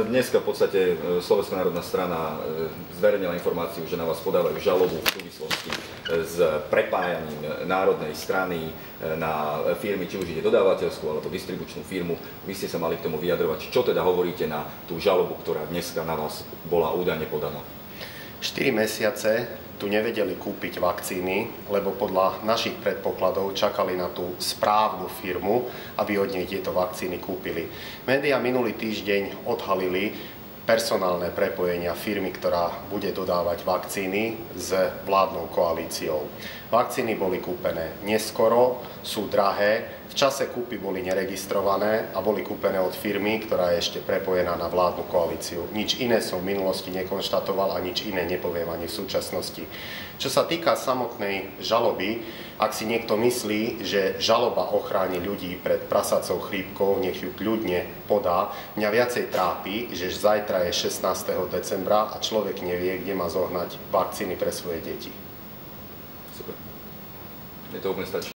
Dneska v podstate Slovenská národná strana zverejnila informáciu, že na vás podávajú žalobu v súvislosti s prepájaním národnej strany na firmy, či už ide dodávateľskú alebo distribučnú firmu. Vy ste sa mali k tomu vyjadrovať. Čo teda hovoríte na tú žalobu, ktorá dneska na vás bola údajne podaná? 4 mesiace tu nevedeli kúpiť vakcíny, lebo podľa našich predpokladov čakali na tú správnu firmu, aby od nej tieto vakcíny kúpili. Média minulý týždeň odhalili personálne prepojenia firmy, ktorá bude dodávať vakcíny s vládnou koalíciou. Vakcíny boli kúpené neskoro, sú drahé, v čase kúpy boli neregistrované a boli kúpené od firmy, ktorá je ešte prepojená na vládnu koalíciu. Nič iné som v minulosti nekonštatoval a nič iné nepoviem ani v súčasnosti. Čo sa týka samotnej žaloby, ak si niekto myslí, že žaloba ochráni ľudí pred prasacou chrípkou, nech ju kľudne podá. Mňa viacej trápi, že zajtra je 16. decembra a človek nevie, kde má zohnať vakcíny pre svoje deti. Super. Mne to úplne stačí.